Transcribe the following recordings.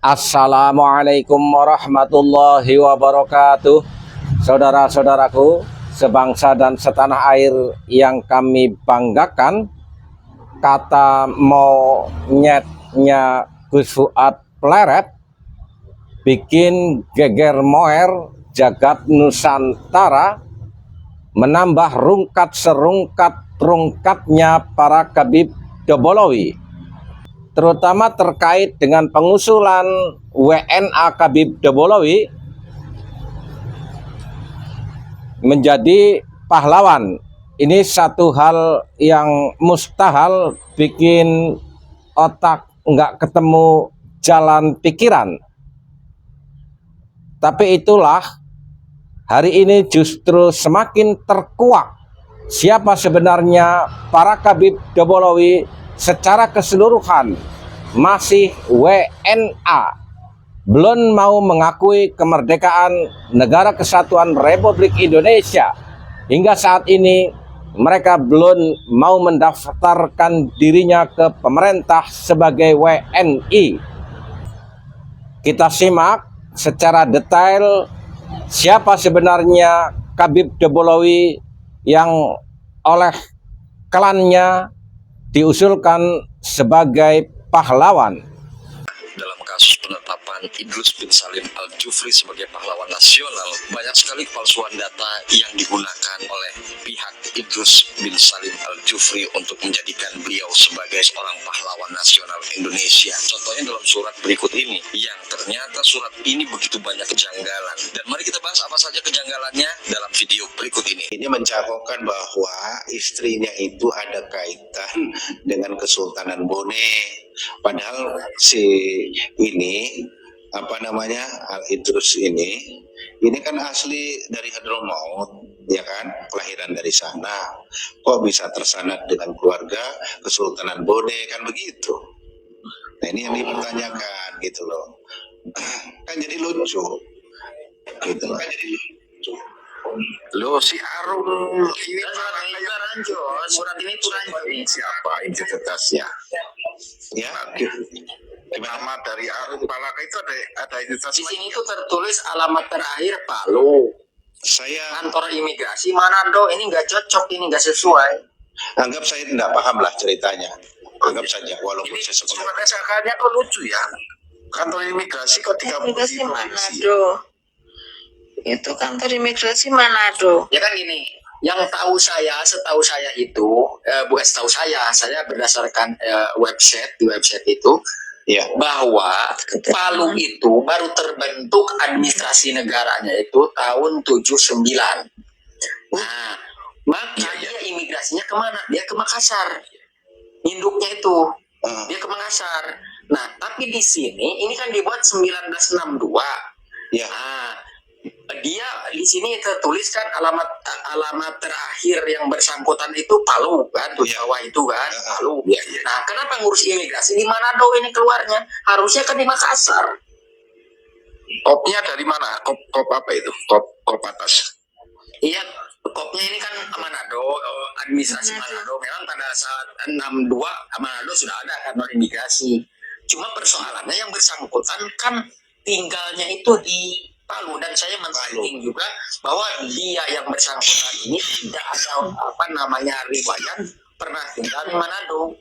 Assalamualaikum warahmatullahi wabarakatuh. Saudara-saudaraku sebangsa dan setanah air yang kami banggakan, kata monyetnya Gus Fuad Pleret bikin geger moer jagat Nusantara, menambah rungkat serungkat-rungkatnya para Khabib Dobolowi, terutama terkait dengan pengusulan WNA Khabib Dobolowi menjadi pahlawan. Ini satu hal yang mustahil, bikin otak nggak ketemu jalan pikiran. Tapi itulah, hari ini justru semakin terkuak siapa sebenarnya para Khabib Dobolowi secara keseluruhan. Masih WNA, belum mau mengakui kemerdekaan Negara Kesatuan Republik Indonesia. Hingga saat ini mereka belum mau mendaftarkan dirinya ke pemerintah sebagai WNI. Kita simak secara detail siapa sebenarnya Khabib Dobolowi yang oleh klannya diusulkan sebagai pahlawan. Dalam kasus penetapan Idrus bin Salim Al-Jufri sebagai pahlawan nasional, banyak sekali kepalsuan data yang digunakan oleh pihak Idrus bin Salim Al-Jufri untuk menjadikan beliau sebagai seorang pahlawan nasional Indonesia. Contohnya dalam surat berikut ini, yang ternyata surat ini begitu banyak kejanggalan. Dan mari kita bahas apa saja kejanggalannya dalam video berikut ini. Ini mencakupan bahwa istrinya itu ada kaitan dengan Kesultanan Bone. Padahal si ini Al-Idrus ini kan asli dari Hadramaut, ya kan, kelahiran dari sana. Kok bisa tersanad dengan keluarga Kesultanan Bone, kan begitu. Nah, ini yang dipertanyakan gitu loh. Kan jadi lucu gitu loh. Loh, si Arul ini surat ini tuh siapa identitasnya? Ya, Nama dari Arul Palaka itu ada identitas. Di sini tuh tertulis alamat terakhir Palu. saya Kantor imigrasi Manado. Ini nggak cocok, ini nggak sesuai. anggap saya tidak paham lah ceritanya. Anggap saja, walaupun Ini saya sebagai surat SK-nya kok lucu ya? Kantor imigrasi kok 30 imigrasi Manado. Itu kantor imigrasi Manado. Ya kan gini, yang setahu saya itu, bukan setahu saya berdasarkan di website itu, ya. bahwa Palu itu baru terbentuk administrasi negaranya itu tahun 79. Nah, maka dia imigrasinya kemana? Dia ke Makassar. Induknya itu, dia ke Makassar. Nah, tapi di sini, ini kan dibuat 1962. Ya. Nah, dia di sini tertulis kan alamat terakhir yang bersangkutan itu Palu kan, Jawa itu kan, Palu. Ya. Nah, kenapa ngurus imigrasi di Manado ini keluarnya? Harusnya kan di Makassar. Kopnya dari mana? Kop apa itu? Kop atas. Iya, kopnya ini kan Manado, administrasi Manado. Memang pada saat 62 Manado sudah ada kantor imigrasi. Cuma persoalannya yang bersangkutan kan tinggalnya itu di Palu, dan saya men-tracking juga bahwa dia yang bersangkutan ini tidak ada riwayat pernah tinggal di Manado.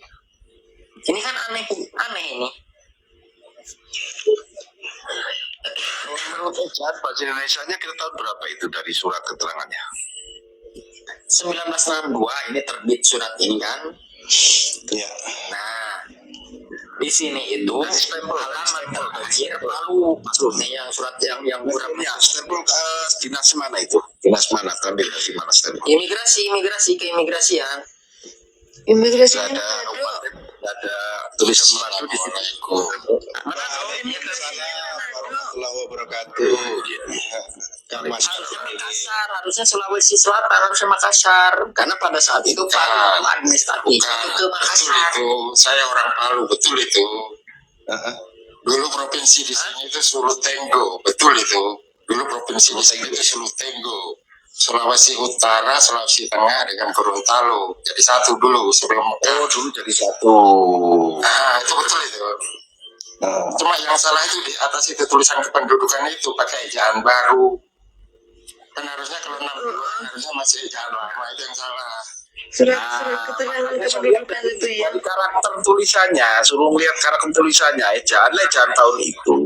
Ini kan aneh ini. Menurut Ejat, bahasa Indonesianya kita tahu berapa itu dari surat keterangannya? 1962 ini terbit surat ini kan. Ya. Nah, di sini itu alamat terakhir Palu, maksudnya yang surat yang Ya, stempel dinas mana itu? Dinas mana? Tampil di mana stempel? imigrasi keimigrasian. Imigrasi Ada Manado. ada tulisan Manado di situ. Warahmatullahi wabarakatuh. Harusnya Sulawesi Selatan, harusnya Makassar, karena pada saat itu Palu administratif ke Makassar. Itu saya orang Palu, betul itu. Dulu provinsi di sini itu Sulutenggo, betul itu. Dulu provinsi di sini itu Sulutenggo. Sulawesi Utara, Sulawesi Tengah dengan Gorontalo. Jadi satu dulu sebelum. Oh, dulu jadi satu. Nah, itu betul itu. Cuma yang salah itu di atas itu tulisan kependudukan itu pakai ejaan baru. Kan harusnya kalau 62 harusnya masih ejaan lama, itu yang salah. Surat Nah, keterangan makanya kependudukan itu ya. Dari karakter tulisannya, suruh melihat karakter tulisannya, ejaan tahun itu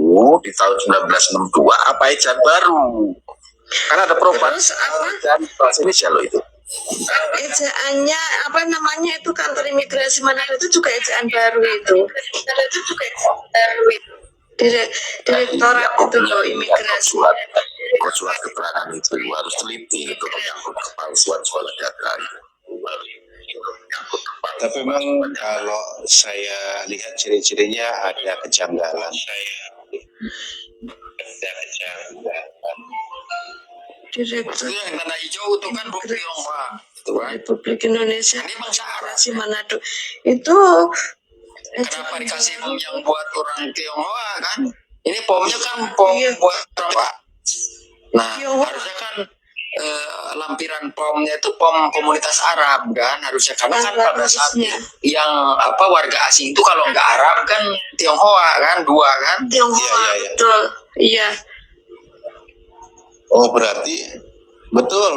di tahun 1962 apa ejaan baru? Karena ada perubahan. Terus apa? Ejaan bahasa Indonesia loh itu. Ejaannya apa namanya itu kantor imigrasi Manado itu juga ejaan baru itu. Itu juga ejaan baru itu. Direktorat itu loh imigrasi. Surat keterangan itu harus teliti untuk menyangkut kepalsuan sekolah data. Tapi memang kalau saya lihat ciri-cirinya ada kejanggalan. Direktur Itu yang tanda hijau itu kan bukti Tionghoa. Itu kan. Republik Indonesia Ini bangsa Arab. imigrasi Manado itu Kenapa dikasih pom yang buat orang Tionghoa kan? Ini pomnya kan pom Iya. buat orang Pak. Nah, Tionghoa. harusnya kan lampiran pomnya itu pom komunitas Arab kan harusnya, karena kan Arab pada saat harusnya. yang warga asing itu kalau nggak Arab kan Tionghoa kan, dua kan. Tionghoa Iya. betul. Iya. Oh berarti betul.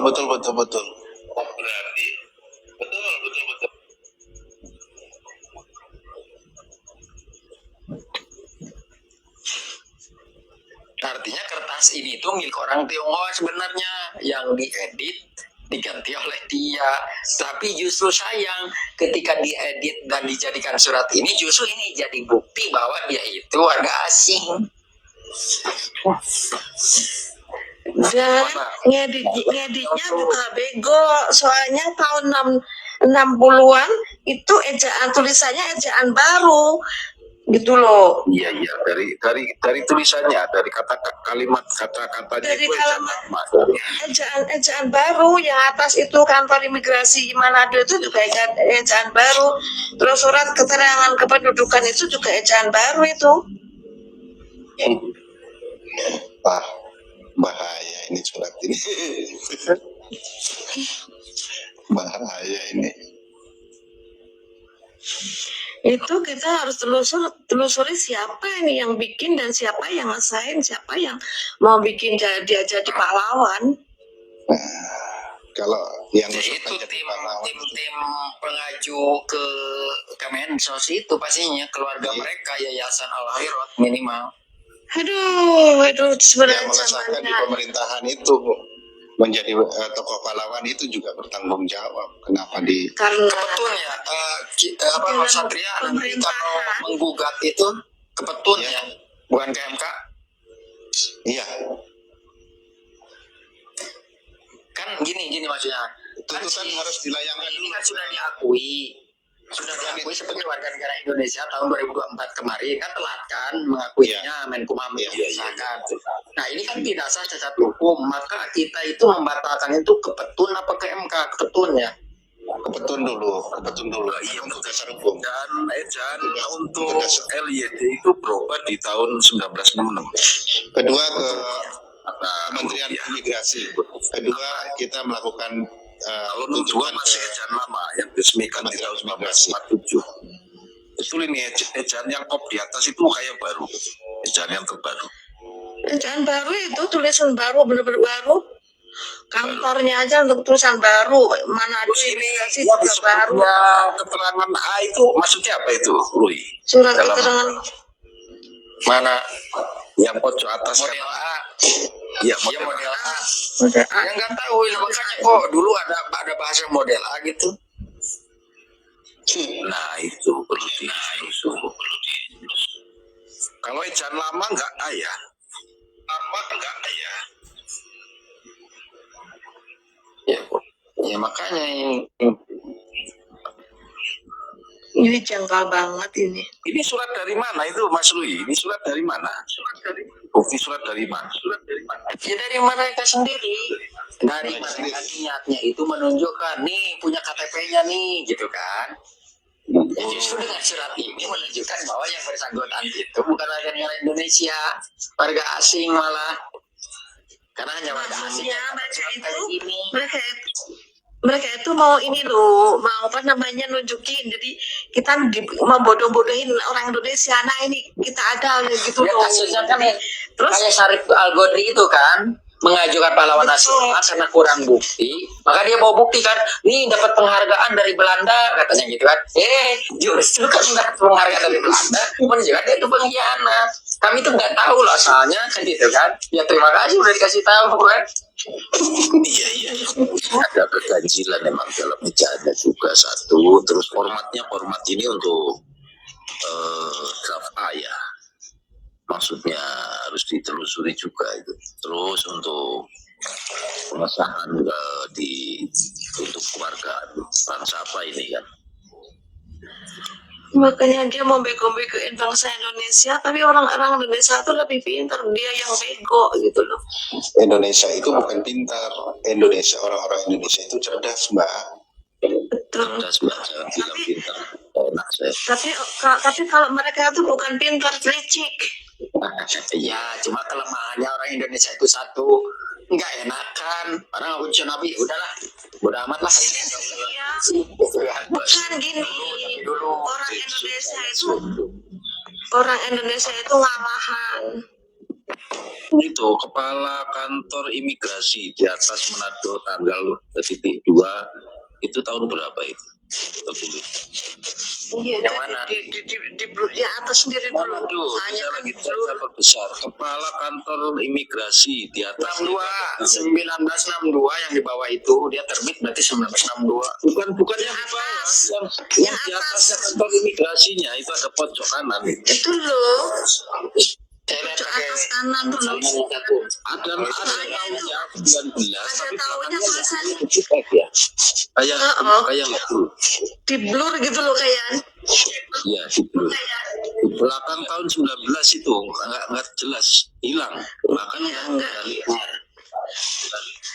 Artinya kertas ini tuh milik orang Tionghoa sebenarnya, yang diedit diganti oleh dia. Tapi justru sayang ketika diedit dan dijadikan surat ini, justru ini jadi bukti bahwa dia itu warga asing. Dan ngeditnya juga bego. Soalnya tahun 60-an itu ejaan tulisannya ejaan baru. Gitu loh. Iya dari tulisannya, dari kata-katanya Dari itu kalimat ejaan ejaan baru. Yang atas itu kantor imigrasi Manado itu juga ejaan baru. Terus surat keterangan kependudukan itu juga ejaan baru itu. Bahaya ini surat ini. Bahaya ini. Itu kita harus telusuri siapa ini yang bikin dan siapa yang ngesain, siapa yang mau bikin dia jadi pahlawan. Kalau yang Ya, itu usulkan jadi tim pahlawan, pengaju ke Kemensos itu pastinya keluarga mereka, Yayasan Al Khairat minimal. Aduh, yang sebenarnya meletakkan di zamannya. pemerintahan itu menjadi tokoh pahlawan itu juga bertanggung jawab. Kenapa di Karena Kepetun ya, Mas Satria nanti kalau pemerintahan. menggugat itu Kepetun Ya. ya, bukan ke MK. iya Kan gini maksudnya. Kan tuntutan harus dilayangkan ini dulu. kan sudah diakui sebagai warga negara Indonesia tahun 2024 kemarin, kan telat kan mengakuinya, Menkumham itu Iya. disahkan. Nah ini kan tidak sah cacat hukum, maka kita itu membatalkan itu ke Petun apa ke MK? Ke Petun ya. Kepetun dulu. Iya, Untuk dasar hukum. dan ejaan untuk LYD itu berubah di tahun 1966. Kedua ke Kata Kementerian rupiah. Imigrasi. Kedua kita melakukan Kalau 62 masih ejaan lama yang diresmikan di tahun 1947. Betul, ini ejaan yang top di atas itu kayak baru, ejaan yang terbaru. Ejaan baru itu tulisan baru, bener-bener baru. Kantornya aja untuk tulisan baru. Manado Terus ini imigrasi yang juga baru. disebutnya keterangan A itu maksudnya apa itu, Lui? Surat Dalam keterangan Mana yang pojok atas kan? model A? Iya, Iya model model A. udah Yang nggak tahu makanya kok dulu ada bahasa model A gitu. Nah itu perlu ditelusuri. Kalau ejaan lama nggak A ya? Ya makanya ini janggal banget ini. Ini surat dari mana itu, Mas Lui? Ini surat dari mana? Bukti surat dari mana? ya dari mereka sendiri. Dari mereka niatnya itu menunjukkan nih punya KTP-nya nih gitu kan. Ya justru dengan surat ini menunjukkan bahwa yang bersangkutan itu bukan warga negara Indonesia, warga asing malah. Karena hanya warga asing Maksudnya yang dapat mereka surat itu kayak gini. mereka itu mau ini loh, mau apa namanya nunjukin, jadi kita mau bodoh-bodohin orang Indonesia. Nah ini kita ada gitu Ya loh. kasusnya kan yang Terus kayak Syarif Al-Godri itu kan mengajukan pahlawan Betul. nasional karena kurang bukti, maka dia bawa bukti kan, nih dapat penghargaan dari Belanda katanya gitu kan. Justru kan dapat penghargaan dari Belanda menunjukkan dia itu pengkhianat. Kami tuh nggak tahu loh asalnya kan gitu kan. Ya terima kasih udah dikasih tahu kan. Iya. Ada keganjilan memang dalam bercanda juga satu. Terus format ini untuk draft A ya. Maksudnya harus ditelusuri juga itu. Terus untuk pengesahan untuk keluarga bangsa apa ini kan. makanya dia mau bego-begoin bangsa Indonesia, tapi orang-orang Indonesia tuh lebih pintar, dia yang bego gitu loh. Indonesia itu bukan pintar. Orang-orang Indonesia itu cerdas, Mbak. Betul. Cerdas Mbak, jangan bilang pintar. Enak saya. Tapi kalau mereka itu bukan pintar, licik. Ya cuma kelemahannya orang Indonesia itu satu, nggak enakan. Orang ujian Nabi udahlah, bodo amat lah. Iya. Bukan gini, orang Indonesia itu ngalahan. Itu kepala kantor imigrasi di atas Manado tanggal 2 itu tahun berapa itu tertulis? Iya, Yang mana? di atas sendiri dulu. Aduh, Hanya saya kan lagi blur. catat besar. Kepala kantor imigrasi di atas 1962 yang di bawah itu dia terbit berarti 1962. bukan yang di bawah, yang di atasnya kantor imigrasinya itu ada pojok kanan. Itu loh, Saya lihat pojok pakai atas kanan tuh loh. Ada tahunnya 19 tapi tahunnya tulisannya belakangnya ya. Kayak itu. di blur gitu loh kayak. Iya, gitu. Di belakang tahun 19 itu nggak jelas, hilang. Makanya dari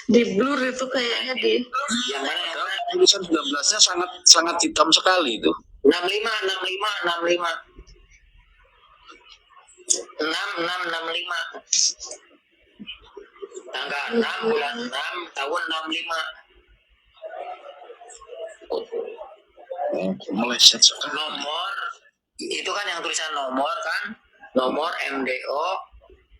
Di blur itu kayaknya di. yang mana yang mana? tulisan 19-nya sangat hitam sekali itu. 65. 6665. Tanggal 6 bulan 6 tahun 65. Meleset sekali. Nomor itu kan yang tulisan nomor kan, nomor MDO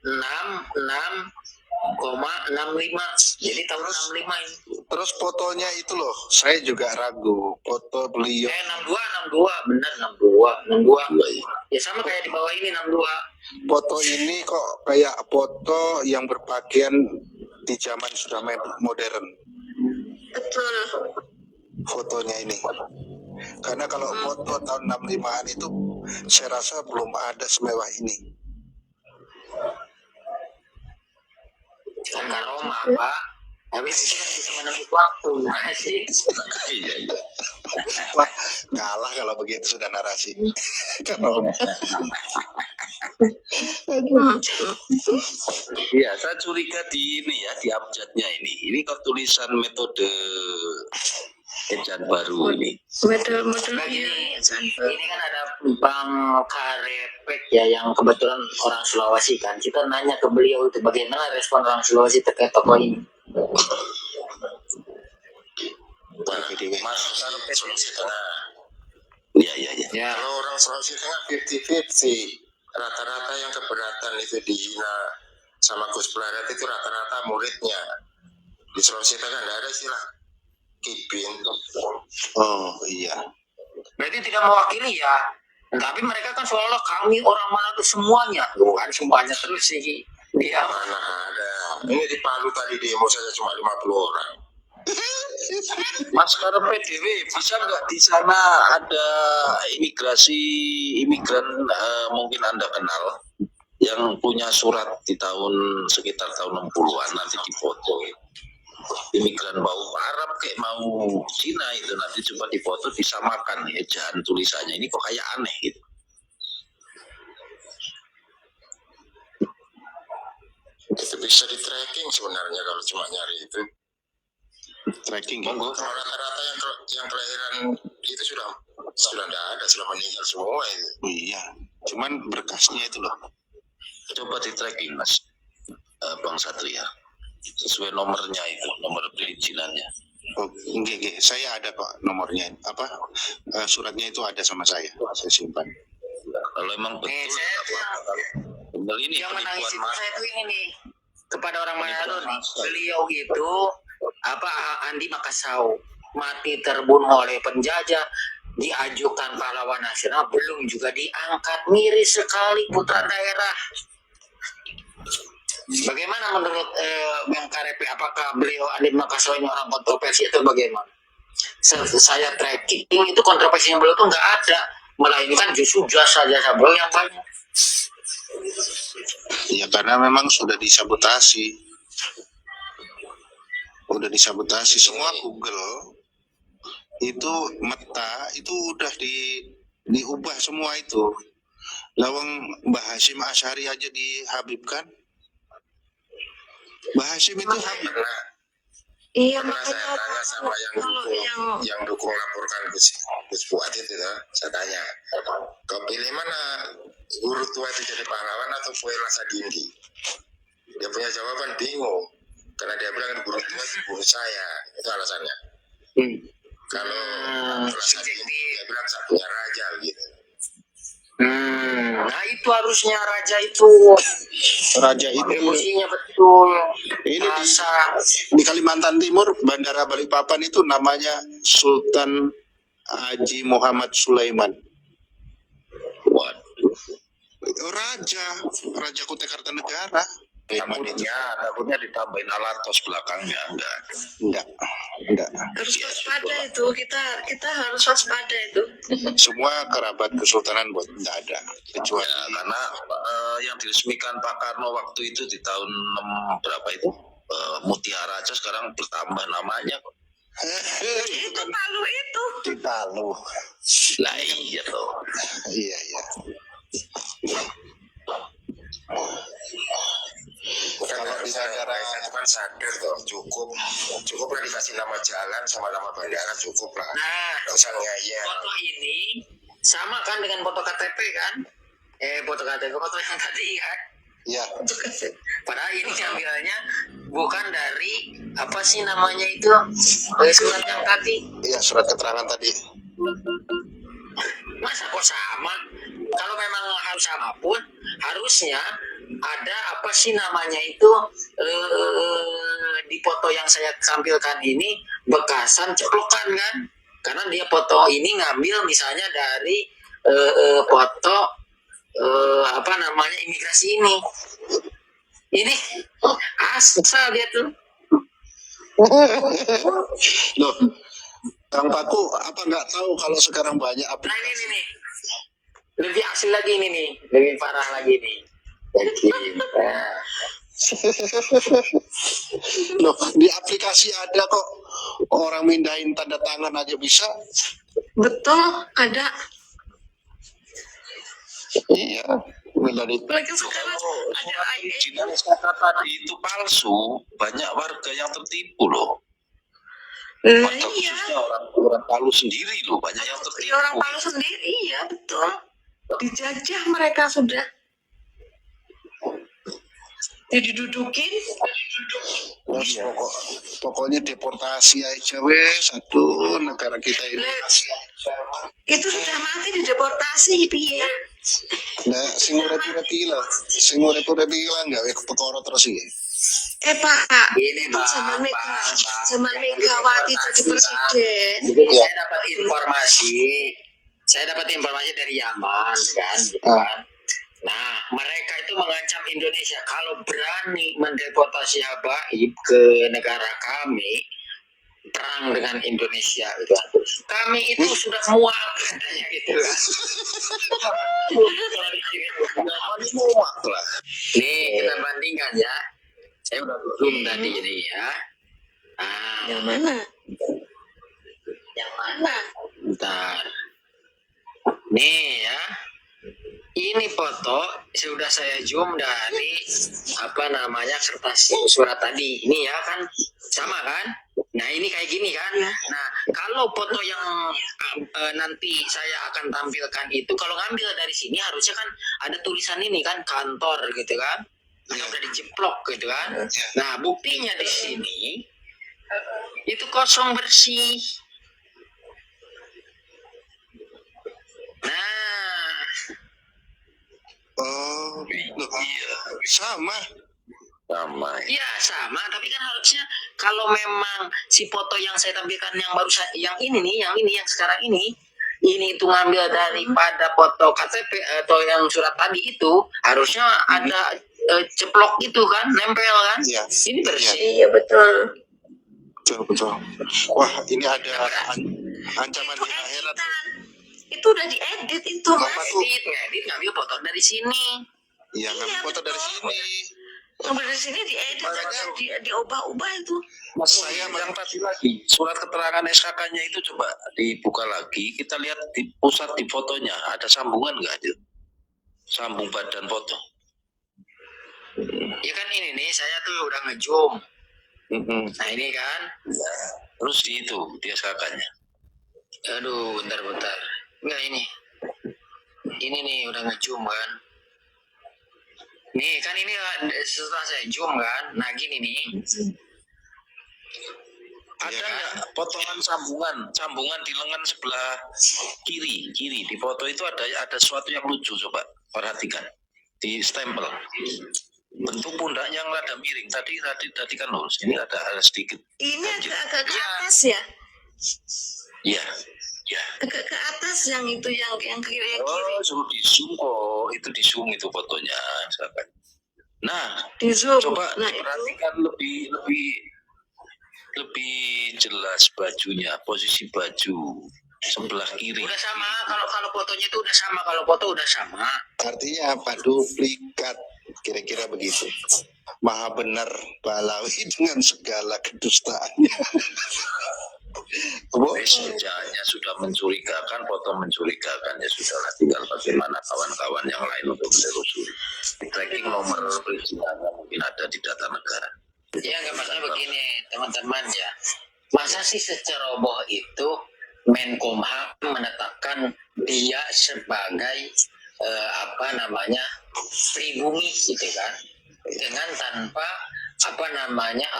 66,65. Jadi tahun 65 ini. Terus fotonya itu loh, saya juga ragu. Foto beliau 62 benar 62. Ya sama kayak di bawah ini 62. foto ini kok kayak foto yang berpakaian di zaman sudah modern Betul. fotonya ini. Karena kalau foto tahun 65-an itu saya rasa belum ada semewah ini. Kan karoma Pak. Tapi itu kan bisa menembus waktu masih. Iya. Wah, kalah kalau begitu sudah narasi. Iya, saya curiga di ini ya, di abjadnya ini. Ini kok tulisan metode ejaan baru ini. Model Ini kan ada Bang Karepek ya yang kebetulan orang Sulawesi kan. Kita nanya ke beliau itu bagaimana respon orang Sulawesi terkait tokoh ini. Mas Karpet Sulawesi Tengah. Iya. Ya. Kalau orang Sulawesi Tengah 50-50, rata-rata yang keberatan itu dihina sama Gus Plaret itu rata-rata muridnya. Di Sulawesi Tengah tidak ada istilah kipin. Oh iya. Berarti tidak mewakili ya. Tapi mereka kan seolah kami orang mana itu semuanya. Bukan semuanya terus sih. Dia Mana ada. Ini di Palu tadi demo saja cuma 50 orang. Mas Karpet Dewi, bisa nggak di sana ada imigran mungkin Anda kenal yang punya surat di sekitar tahun 60-an nanti difoto. Imigran mau Arab kayak mau Cina itu nanti coba difoto disamakan ejaan tulisannya. Ini kok kayak aneh gitu. Itu bisa di tracking sebenarnya kalau cuma nyari itu. Tracking ya. Kalau rata-rata yang kelahiran itu sudah tidak ada, sudah meninggal semua itu. Iya. Cuman berkasnya itu loh. Coba di tracking Mas Bang Satria sesuai nomornya itu, nomor perizinannya. Oh, nggih, saya ada kok nomornya. Suratnya itu ada sama saya simpan. Kalau emang betul, Nih, saya tuh benar ini yang menangis penipuan itu mas. saya tuh ini nih kepada orang Manado nih. Masa. Beliau itu Andi Makassau mati terbunuh oleh penjajah, diajukan pahlawan nasional, belum juga diangkat, miris sekali putra daerah. Bagaimana menurut Bang Karepi, apakah beliau Andi Makassau ini orang kontroversi atau bagaimana? Saya tracking itu kontroversinya beliau tuh nggak ada, malah ini kan justru jasa-jasa beliau yang banyak. Ya karena memang sudah disabotasi. Semua Google itu meta itu udah diubah semua itu. Lawang Mbah Hashim Asy'ari aja dihabibkan. Mbah Hashim itu habib. Iya, Pernah saya makanya tanya sama yang dukung laporkan Gus Fuad itu, saya tanya, kau pilih mana, guru tua itu jadi pahlawan atau Fuela Sadindi? Dia punya jawaban bingung, karena dia bilang guru tua itu guru saya, itu alasannya. Kalau Fuela Sadindi dia bilang saya punya raja gitu. Nah itu harusnya raja itu emosinya betul. Ini Rasa di Kalimantan Timur, Bandara Balikpapan itu namanya Sultan Haji Muhammad Sulaiman. Waduh. Raja Kutai Kartanegara. Takutnya ditambahin alatos belakangnya. Enggak. harus waspada itu, kita harus waspada itu. Semua kerabat kesultanan buat enggak ada. Kecuali Ya, karena yang diresmikan Pak Karno waktu itu di tahun 6 berapa itu, Mutiara aja sekarang bertambah namanya. Itu Palu itu. di Palu. Lah iya tuh. Iya. Kalau di negara itu kan sadar tuh, cukup lah dikasih nama jalan sama nama bandara, cukup lah. nah Nggak usah ngeyel. foto ini sama kan dengan foto KTP kan? Foto KTP, foto yang tadi kan? Iya. Padahal ini ngambilnya bukan dari apa sih namanya itu surat yang tadi. Iya, surat keterangan tadi. Masa kok sama? Kalau memang harus sama pun harusnya ada apa sih namanya itu di foto yang saya tampilkan ini bekasan ceplokan kan? Karena dia foto ini ngambil misalnya dari foto apa namanya imigrasi ini. Ini asal dia tuh. Loh, Kang Paku, apa nggak tahu kalau sekarang banyak Nah aplikasi? ini nih. Lebih asli lagi ini nih, lebih parah lagi nih. Nah, Loh, di aplikasi ada kok orang mindahin tanda tangan aja bisa. Betul, ada. Iya, mindahin. Apalagi sekarang ada Izin yang saya tadi itu palsu, banyak warga yang tertipu loh. Nah, Warga iya. khususnya orang Palu sendiri loh, banyak yang tertipu. Orang Palu sendiri, iya betul. Dijajah mereka sudah. Didudukin. Terus pokoknya deportasi aja wes satu negara kita ini. Itu sudah mati dideportasi, piye? Nah, sing urip-urip gila nggak wes perkara terus iki. Pak, ini itu zaman Megawati jadi presiden. jadi saya dapat informasi dari Yaman kan, gitu kan. Nah, mereka itu mengancam Indonesia kalau berani mendeportasi habaib ke negara kami, perang dengan Indonesia gitu. Kami itu sudah muak katanya gitu kan. Muak lah. Nih kita bandingkan ya. Saya udah zoom tadi ini ya. Nah, Yang mana? Yang mana? bentar. Nih ya. Ini foto sudah saya zoom dari apa namanya kertas surat tadi. Ini ya kan sama kan? Nah ini kayak gini kan? Nah kalau foto yang nanti saya akan tampilkan itu kalau ngambil dari sini harusnya kan ada tulisan ini kan kantor gitu kan? Karena udah dijeplok gitu kan? Nah buktinya di sini Itu kosong bersih. Nah, Oh, loh, Iya, sama. sama. iya sama, tapi kan harusnya kalau memang si foto yang saya tampilkan yang baru yang ini nih, yang sekarang ini itu ngambil daripada foto KTP atau yang surat tadi itu, harusnya ada ceplok itu kan, nempel kan. Iya. Ini bersih. Iya betul. Betul. Wah, ini ada ancaman Itu di akhirat. editan. Itu udah diedit itu mas. Edit ngambil foto dari sini. Iya, ngambil foto dari sini. Ngambil dari sini diedit dan diubah-ubah itu. Mas, yang tadi lagi surat keterangan SKK-nya itu coba dibuka lagi, kita lihat di pusat di fotonya ada sambungan nggak itu? Sambung badan foto. Ya kan ini nih, saya tuh udah ngezoom. Nah ini kan, Terus di itu di SKK-nya. aduh bentar. Enggak ini nih udah ngezoom kan. Nih kan ini setelah saya zoom kan, nah gini nih. Ada nggak potongan sambungan di lengan sebelah kiri di foto itu ada sesuatu yang lucu, coba perhatikan di stempel. Bentuk pundaknya yang rada miring tadi kan lurus, ini ada sedikit. Ini agak ke Iya. atas ya. Iya. Agak ke atas yang itu yang kiri. Oh, suruh di zoom kok, itu di zoom itu fotonya. Nah, Di zoom. coba Nah itu. perhatikan lebih jelas bajunya, posisi baju sebelah kiri. Udah sama, kalau fotonya itu udah sama, kalau foto udah sama. Artinya apa? Duplikat. Kira-kira begitu. Maha benar Balawi dengan segala kedustaannya. Sejarahnya sudah mencurigakan, foto mencurigakan, ya sudahlah, tinggal bagaimana kawan-kawan yang lain untuk menelusuri. Tracking nomor perizinannya mungkin ada di data negara. Ya nggak, maksudnya begini teman-teman ya. Masa sih seceroboh itu Menkumham menetapkan dia sebagai pribumi gitu kan, dengan tanpa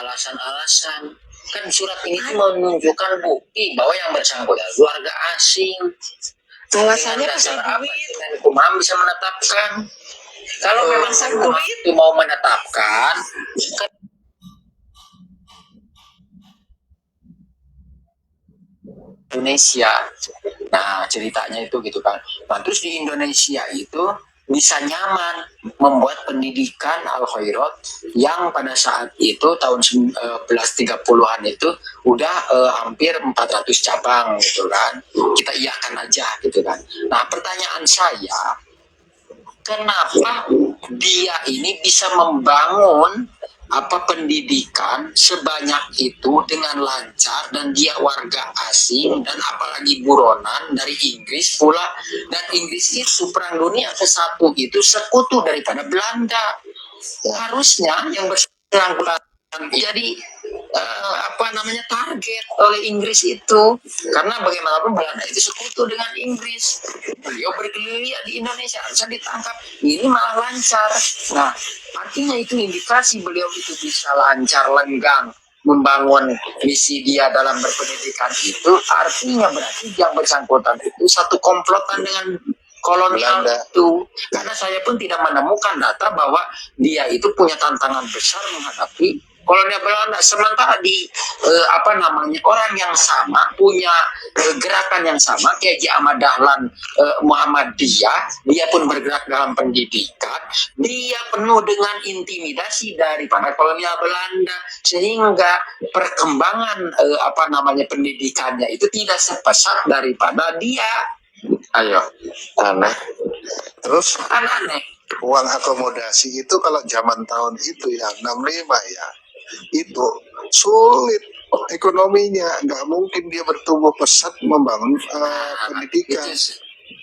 alasan-alasan. Kan surat ini tuh menunjukkan bukti bahwa yang bersangkutan keluarga asing. Alasannya Dengan pasal dasar apa duit. Menkumham bisa menetapkan? Kalau memang Pasal Menkumham duit. itu mau menetapkan, kan Indonesia. Nah ceritanya itu gitu kan. Nah terus di Indonesia itu bisa nyaman membuat pendidikan Al-Khairat yang pada saat itu tahun 1930-an itu udah hampir 400 cabang gitu kan. Kita iyakan aja gitu kan. Nah pertanyaan saya, kenapa dia ini bisa membangun pendidikan sebanyak itu dengan lancar, dan dia warga asing dan apalagi buronan dari Inggris pula, dan Inggris itu perang dunia ke-1 itu sekutu daripada Belanda. Harusnya yang bersangkutan jadi target oleh Inggris itu, karena bagaimanapun Belanda itu sekutu dengan Inggris. Beliau bergerilya di Indonesia, harusnya ditangkap, ini malah lancar. Nah artinya itu indikasi beliau itu bisa lancar lenggang membangun misi dia dalam berpendidikan. Itu artinya berarti yang bersangkutan itu satu komplotan dengan kolonial Belanda. itu. Karena saya pun tidak menemukan data bahwa dia itu punya tantangan besar menghadapi kolonial Belanda. Sementara di orang yang sama punya gerakan yang sama, kayak Haji Ahmad Dahlan Muhammadiyah, dia pun bergerak dalam pendidikan, dia penuh dengan intimidasi daripada kolonial Belanda, sehingga perkembangan pendidikannya itu tidak sepesat daripada dia. Ayo, Aneh. Terus aneh. uang akomodasi itu kalau zaman tahun itu ya 65 ya, itu sulit ekonominya, nggak mungkin dia bertumbuh pesat membangun pendidikan.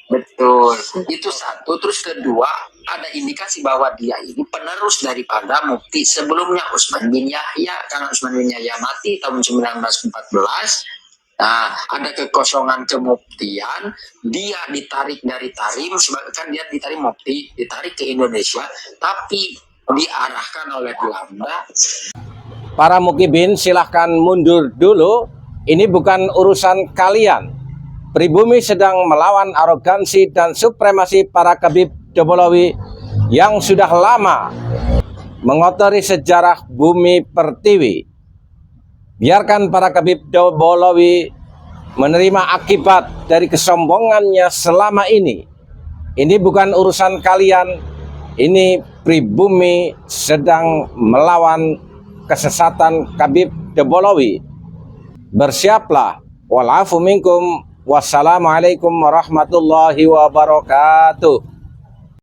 Betul, itu satu. Terus kedua, ada indikasi bahwa dia ini penerus daripada mufti sebelumnya, Utsman bin Yahya. Karena Utsman bin Yahya mati tahun 1914. Nah, ada kekosongan kemuftian, dia ditarik dari Tarim, kan dia ditarik mufti, ditarik ke Indonesia, tapi diarahkan oleh Belanda Para mukibin silahkan mundur dulu. Ini bukan urusan kalian. Pribumi sedang melawan arogansi dan supremasi para Khabib Dobolowi yang sudah lama mengotori sejarah bumi pertiwi. Biarkan para Khabib Dobolowi menerima akibat dari kesombongannya selama ini. Ini bukan urusan kalian. Ini pribumi sedang melawan kesesatan Khabib Dobolowi. Bersiaplah. Walafu minkum. Wassalamualaikum warahmatullahi wabarakatuh.